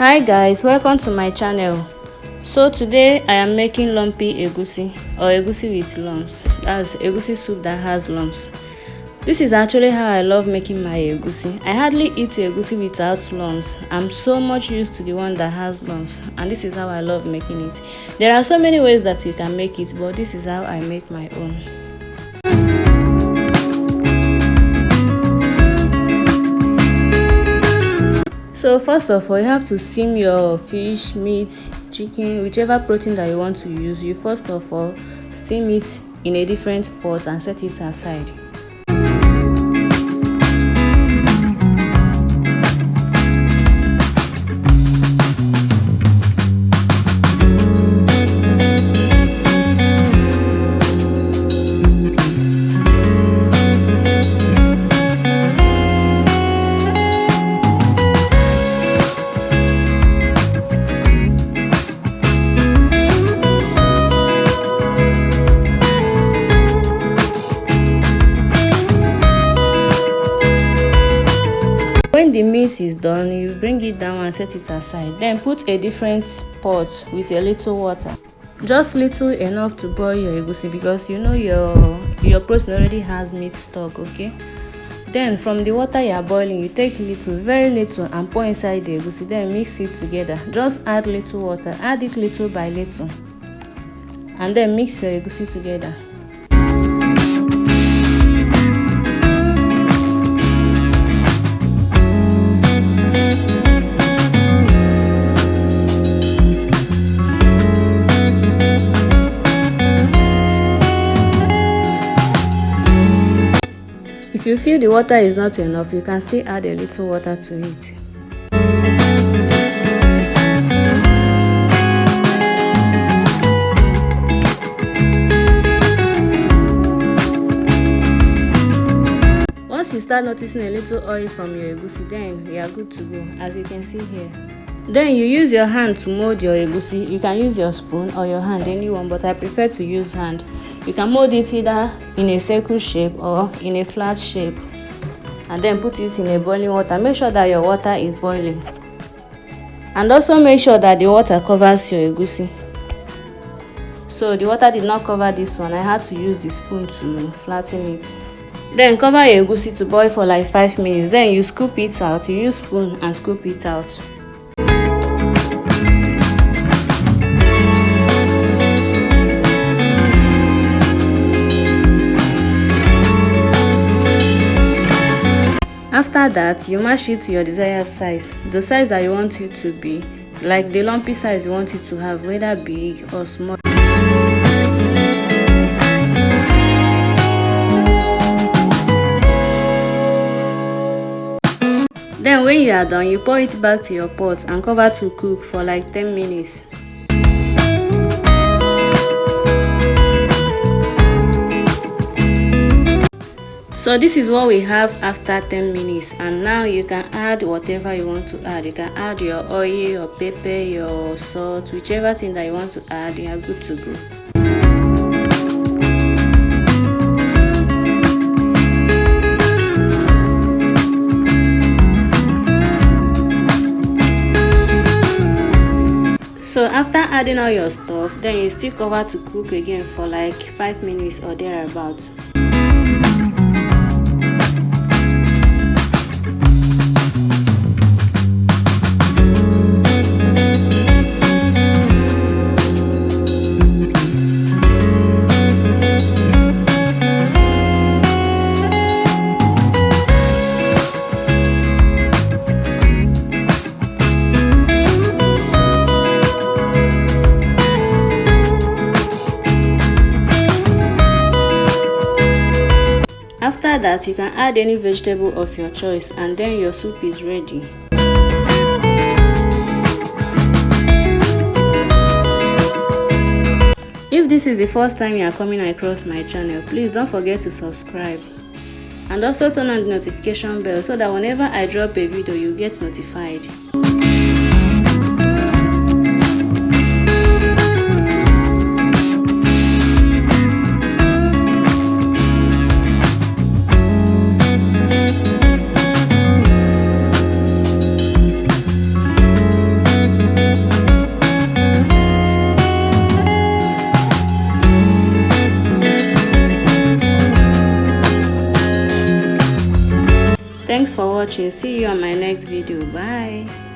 Hi guys, welcome to my channel. So today I am making lumpy egusi or egusi with lumps. That's egusi soup that has lumps. This is actually how I love making my egusi. I hardly eat egusi without lumps. I'm so much used to the one that has lumps, and this is how I love making it. There are so many ways that you can make it, but this is how I make my own. So first of all, you have to steam your fish, meat, chicken, whichever protein that you want to use. You first of all steam it in a different pot and set it aside. When the meat is done, you bring it down and set it aside. Then put a different pot with a little water, just little enough to boil your egusi, because you know your protein already has meat stock. Okay, then from the water you are boiling, you take little, very little, and pour inside the egusi. Then mix it together. Just add little water, add it little by little, and then mix your egusi together. If you feel the water is not enough, you can still add a little water to it. Once you start noticing a little oil from your egusi, then you are good to go, as you can see here. Then you use your hand to mold your egusi. You can use your spoon or your hand, anyone, but I prefer to use hand. You can mold it either in a circle shape or in a flat shape, and then put it in a boiling water. Make sure that your water is boiling, and also make sure that the water covers your egusi. So the water did not cover this one. I had to use the spoon to flatten it. Then cover your egusi to boil for like 5 minutes. Then you scoop it out. You use spoon and scoop it out. After that, you mash it to your desired size, the size that you want it to be, like the lumpy size you want it to have, whether big or small. Then when you are done, you pour it back to your pot and cover to cook for like 10 minutes. So this is what we have after 10 minutes, and now you can add whatever you want to add. You can add your oil, your pepper, your salt, whichever thing that you want to add. You are good to go. So after adding all your stuff, then you still cover to cook again for like 5 minutes or thereabouts. After that, you can add any vegetable of your choice, and then your soup is ready. If this is the first time you are coming across my channel, please don't forget to subscribe, and also turn on the notification bell so that whenever I drop a video, you get notified. Thanks for watching. See you on my next video. Bye.